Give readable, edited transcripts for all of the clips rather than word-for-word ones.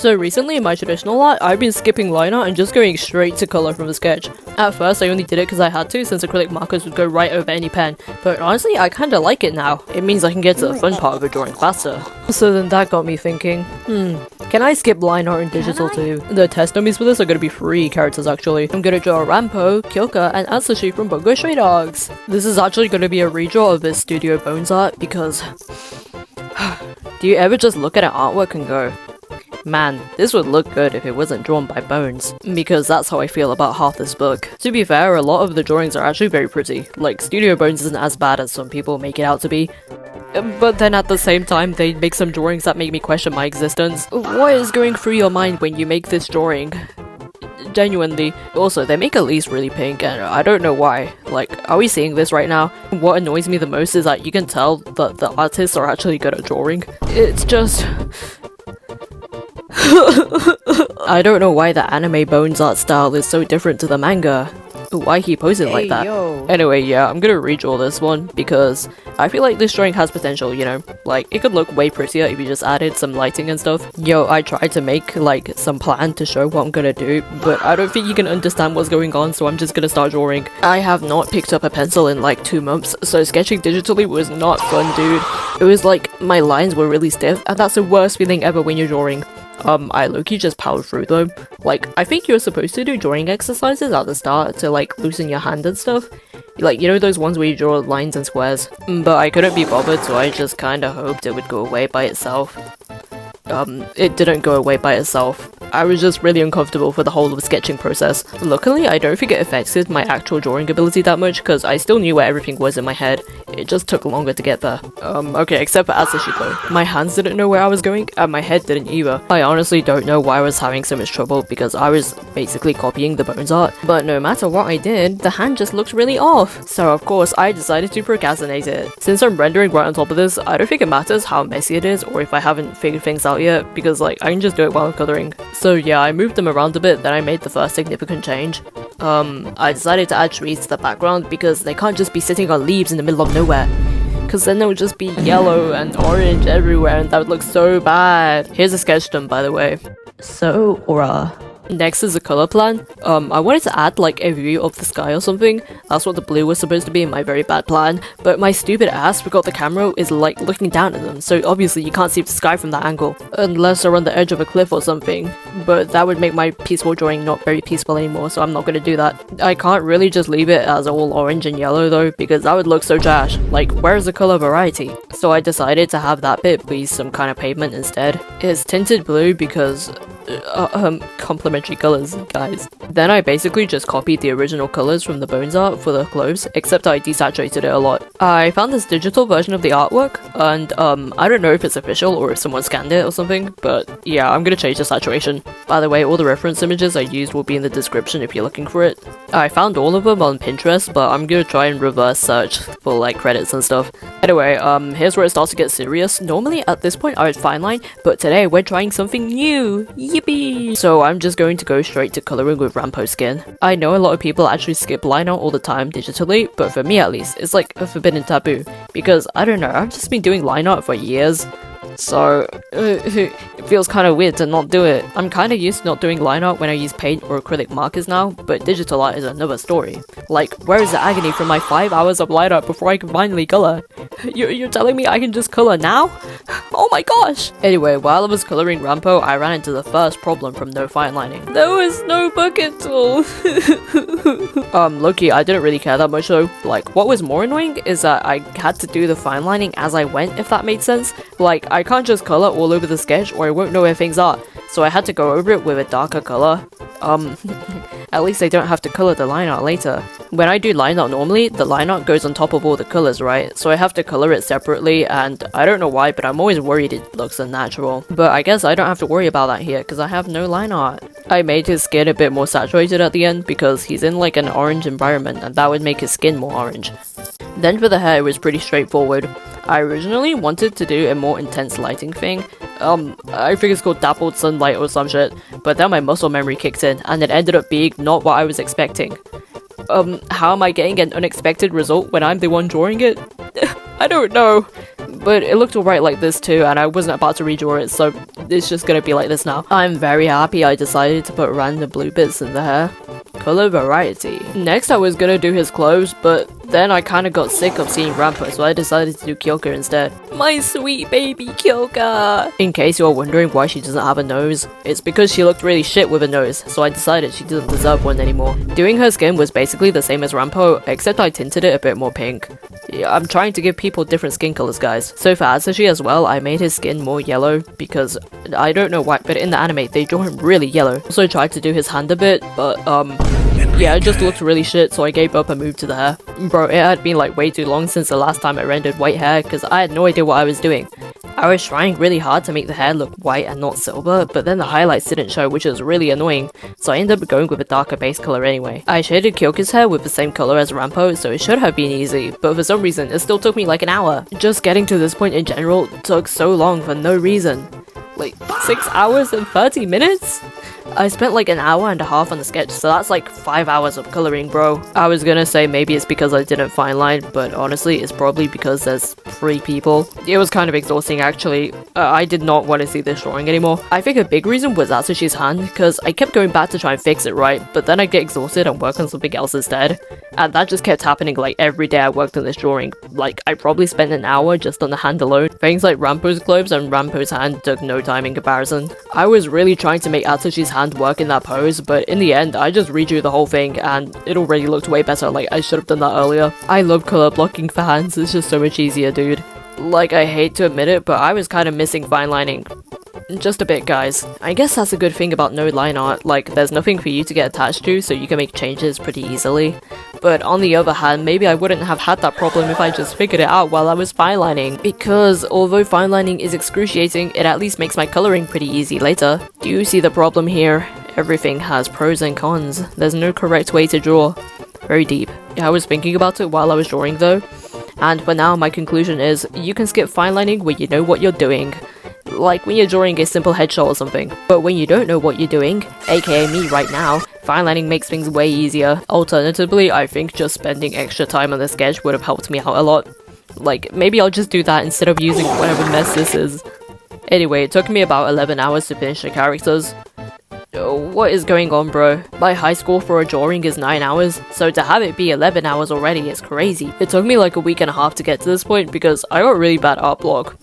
So recently in my traditional art, I've been skipping line art and just going straight to color from the sketch. At first I only did it because I had to, since acrylic markers would go right over any pen, but honestly I kinda like it now. It means I can get to the fun part of a drawing faster. So then that got me thinking, can I skip line art in digital too? The test dummies for this are gonna be 3 characters actually. I'm gonna draw Rampo, Kyoka, and Atsushi from Bungo Stray Dogs. This is actually gonna be a redraw of this Studio Bones art because do you ever just look at an artwork and go, man, this would look good if it wasn't drawn by Bones? Because that's how I feel about half this book. To be fair, a lot of the drawings are actually very pretty. Like, Studio Bones isn't as bad as some people make it out to be. But then at the same time, they make some drawings that make me question my existence. What is going through your mind when you make this drawing? Genuinely. Also, they make Elise really pink and I don't know why. Like, are we seeing this right now? What annoys me the most is that you can tell that the artists are actually good at drawing. It's just... I don't know why the anime Bones art style is so different to the manga. Why he posed like that. Yo. Anyway, yeah, I'm gonna redraw this one because I feel like this drawing has potential, you know? Like, it could look way prettier if you just added some lighting and stuff. Yo, I tried to make, like, some plan to show what I'm gonna do, but I don't think you can understand what's going on, so I'm just gonna start drawing. I have not picked up a pencil in like 2 months, so sketching digitally was not fun, dude. It was like, my lines were really stiff, and that's the worst feeling ever when you're drawing. I low-key just powered through them. Like, I think you're supposed to do drawing exercises at the start to, like, loosen your hand and stuff. Like, you know those ones where you draw lines and squares? But I couldn't be bothered, so I just kinda hoped it would go away by itself. It didn't go away by itself. I was just really uncomfortable for the whole of the sketching process. Luckily, I don't think it affected my actual drawing ability that much, because I still knew where everything was in my head. It just took longer to get there. Okay, except for Atsushi though. My hands didn't know where I was going, and my head didn't either. I honestly don't know why I was having so much trouble, because I was basically copying the Bones art. But no matter what I did, the hand just looked really off. So of course, I decided to procrastinate it. Since I'm rendering right on top of this, I don't think it matters how messy it is, or if I haven't figured things out yet, because like, I can just do it while I'm coloring. So yeah, I moved them around a bit, then I made the first significant change. I decided to add trees to the background because they can't just be sitting on leaves in the middle of nowhere. Because then there would just be yellow and orange everywhere and that would look so bad. Here's a sketch done, by the way. So, aura. Next is a color plan. I wanted to add like a view of the sky or something. That's what the blue was supposed to be in my very bad plan. But my stupid ass forgot the camera is like looking down at them, so obviously you can't see the sky from that angle. Unless they're on the edge of a cliff or something. But that would make my peaceful drawing not very peaceful anymore, so I'm not gonna do that. I can't really just leave it as all orange and yellow though, because that would look so trash. Like, where's the color variety? So I decided to have that bit be some kind of pavement instead. It's tinted blue because complementary colors, guys. Then I basically just copied the original colors from the Bones art for the clothes, except I desaturated it a lot. I found this digital version of the artwork, and I don't know if it's official or if someone scanned it or something, but yeah, I'm gonna change the saturation. By the way, all the reference images I used will be in the description if you're looking for it. I found all of them on Pinterest, but I'm gonna try and reverse search for like credits and stuff. Anyway, here's where it starts to get serious. Normally at this point I would fine line, but today we're trying something new. Yippee! So I'm just going to go straight to colouring with Rampo skin. I know a lot of people actually skip line art all the time digitally, but for me at least, it's like a forbidden taboo. Because, I don't know, I've just been doing line art for years. So, it feels kind of weird to not do it. I'm kind of used to not doing line art when I use paint or acrylic markers now, but digital art is another story. Like, where is the agony from my 5 hours of line art before I can finally colour? You're telling me I can just colour now? Oh my gosh! Anyway, while I was colouring Rampo, I ran into the first problem from no fine lining. There was no bucket tool! Low-key, I didn't really care that much though. Like, what was more annoying is that I had to do the fine lining as I went, if that made sense. Like, I can't just colour all over the sketch or I won't know where things are, so I had to go over it with a darker colour. At least I don't have to colour the line art later. When I do line art normally, the line art goes on top of all the colours, right? So I have to colour it separately, and I don't know why, but I'm always worried it looks unnatural. But I guess I don't have to worry about that here, because I have no line art. I made his skin a bit more saturated at the end, because he's in like an orange environment, and that would make his skin more orange. Then for the hair, it was pretty straightforward. I originally wanted to do a more intense lighting thing. I think it's called dappled sunlight or some shit, but then my muscle memory kicked in, and it ended up being not what I was expecting. How am I getting an unexpected result when I'm the one drawing it? I don't know. But it looked alright like this too, and I wasn't about to redraw it, so it's just gonna be like this now. I'm very happy I decided to put random blue bits in the hair. Color variety. Next I was gonna do his clothes, but then I kinda got sick of seeing Rampo, so I decided to do Kyoka instead. My sweet baby Kyoka! In case you're wondering why she doesn't have a nose, it's because she looked really shit with a nose, so I decided she doesn't deserve one anymore. Doing her skin was basically the same as Rampo, except I tinted it a bit more pink. Yeah, I'm trying to give people different skin colors, guys. So for Atsushi as well, I made his skin more yellow because I don't know why, but in the anime they draw him really yellow. Also tried to do his hand a bit, but yeah, it just looked really shit, so I gave up and moved to the hair. Bro, it had been like way too long since the last time I rendered white hair because I had no idea what I was doing. I was trying really hard to make the hair look white and not silver, but then the highlights didn't show, which was really annoying, so I ended up going with a darker base color anyway. I shaded Kyoka's hair with the same color as Rampo, so it should have been easy, but for some reason it still took me like an hour. Just getting to this point in general took so long for no reason. Like 6 hours and 30 minutes? I spent like an hour and a half on the sketch, so that's like 5 hours of coloring, bro. I was gonna say maybe it's because I didn't fine line, but honestly it's probably because there's 3 people. It was kind of exhausting actually. I did not want to see this drawing anymore. I think a big reason was Atsushi's hand, because I kept going back to try and fix it right, but then I'd get exhausted and work on something else instead. And that just kept happening like every day I worked on this drawing. Like I probably spent an hour just on the hand alone. Things like Rampo's gloves and Rampo's hand took no time in comparison. I was really trying to make Atsushi's hand work in that pose, but in the end I just redrew the whole thing and it already looked way better. Like I should have done that earlier. I love color blocking for hands, it's just so much easier, dude. Like I hate to admit it, but I was kind of missing fine lining. Just a bit, guys. I guess that's a good thing about no line art, like there's nothing for you to get attached to, so you can make changes pretty easily. But on the other hand, maybe I wouldn't have had that problem if I just figured it out while I was fine lining, because although fine lining is excruciating, it at least makes my coloring pretty easy later. Do you see the problem here? Everything has pros and cons. There's no correct way to draw. Very deep. I was thinking about it while I was drawing though, and for now my conclusion is you can skip fine lining when you know what you're doing. Like when you're drawing a simple headshot or something. But when you don't know what you're doing, aka me right now, fine lining makes things way easier. Alternatively, I think just spending extra time on the sketch would have helped me out a lot. Like, maybe I'll just do that instead of using whatever mess this is. Anyway, it took me about 11 hours to finish the characters. What is going on, bro? My high score for a drawing is 9 hours, so to have it be 11 hours already is crazy. It took me like a week and a half to get to this point because I got really bad art block.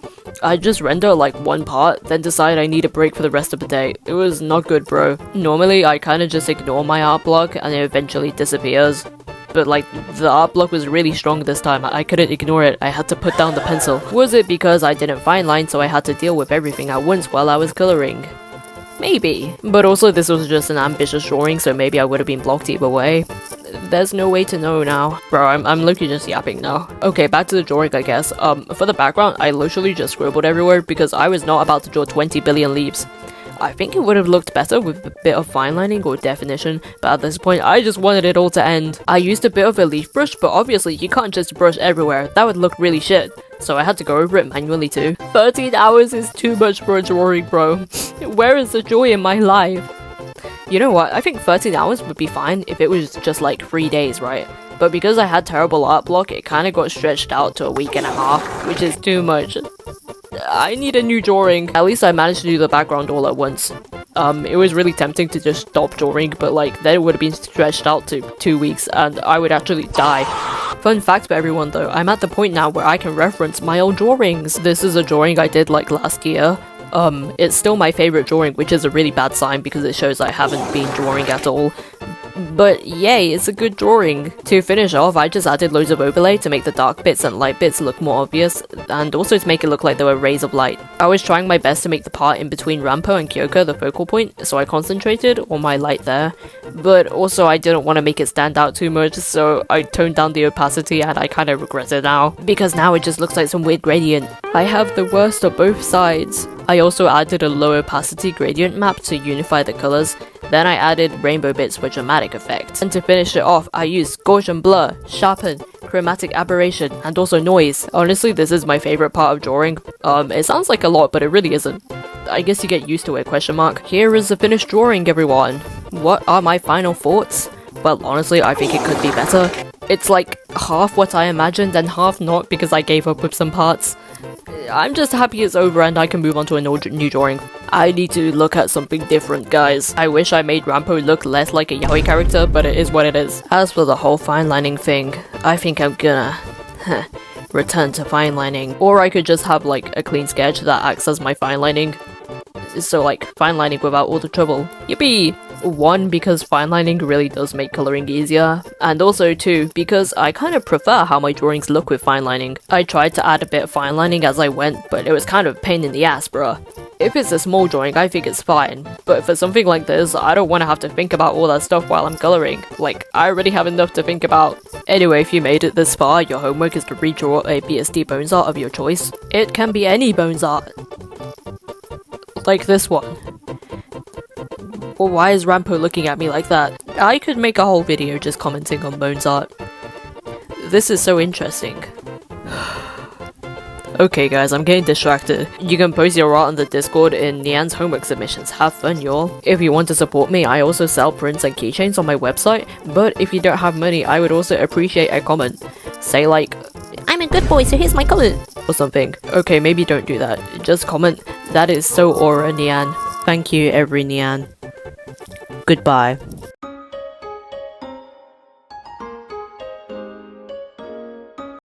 I just render like one part, then decide I need a break for the rest of the day. It was not good, bro. Normally, I kinda just ignore my art block and it eventually disappears. But like, the art block was really strong this time, I couldn't ignore it, I had to put down the pencil. Was it because I didn't fine line so I had to deal with everything at once while I was coloring? Maybe. But also this was just an ambitious drawing, so maybe I would have been blocked either way. There's no way to know now. Bro, I'm literally just yapping now. Okay, back to the drawing, I guess. For the background, I literally just scribbled everywhere because I was not about to draw 20 billion leaves. I think it would have looked better with a bit of fine lining or definition, but at this point I just wanted it all to end. I used a bit of a leaf brush, but obviously you can't just brush everywhere, that would look really shit. So I had to go over it manually too. 13 hours is too much for a drawing, bro. Where is the joy in my life? You know what, I think 13 hours would be fine if it was just like 3 days, right? But because I had terrible art block, it kinda got stretched out to a week and a half, which is too much. I need a new drawing. At least I managed to do the background all at once. It was really tempting to just stop drawing, but like, then it would have been stretched out to 2 weeks and I would actually die. Fun fact for everyone though, I'm at the point now where I can reference my old drawings. This is a drawing I did like last year. It's still my favorite drawing, which is a really bad sign because it shows I haven't been drawing at all. But yay, it's a good drawing. To finish off, I just added loads of overlay to make the dark bits and light bits look more obvious, and also to make it look like there were rays of light. I was trying my best to make the part in between Rampo and Kyoka the focal point, so I concentrated on my light there. But also I didn't want to make it stand out too much, so I toned down the opacity and I kinda regret it now. Because now it just looks like some weird gradient. I have the worst of both sides. I also added a low opacity gradient map to unify the colors. Then I added rainbow bits for dramatic effect. And to finish it off, I used Gaussian blur, sharpen, chromatic aberration, and also noise. Honestly, this is my favorite part of drawing. It sounds like a lot, but it really isn't. I guess you get used to it, question mark. Here is the finished drawing, everyone. What are my final thoughts? Well, honestly, I think it could be better. It's like half what I imagined and half not because I gave up with some parts. I'm just happy it's over and I can move on to a new drawing. I need to look at something different, guys. I wish I made Rampo look less like a yaoi character, but it is what it is. As for the whole fine lining thing, I think I'm gonna return to fine lining. Or I could just have like a clean sketch that acts as my fine lining. So like, fine lining without all the trouble. Yippee! 1, because fine lining really does make coloring easier, and also 2, because I kind of prefer how my drawings look with fine lining. I tried to add a bit of fine lining as I went, but it was kind of a pain in the ass, bruh. If it's a small drawing, I think it's fine, but for something like this, I don't want to have to think about all that stuff while I'm coloring. Like, I already have enough to think about. Anyway, if you made it this far, your homework is to redraw a BSD bones art of your choice. It can be any bones art. Like this one. Well, why is Rampo looking at me like that? I could make a whole video just commenting on bones art. This is so interesting. Okay guys, I'm getting distracted. You can post your art on the Discord in Nian's homework submissions. Have fun, y'all. If you want to support me, I also sell prints and keychains on my website, but if you don't have money, I would also appreciate a comment. Say like, "I'm a good boy, so here's my comment," or something. Okay, maybe don't do that. Just comment, "That is so aura, Nian." Thank you, every Nian. Goodbye.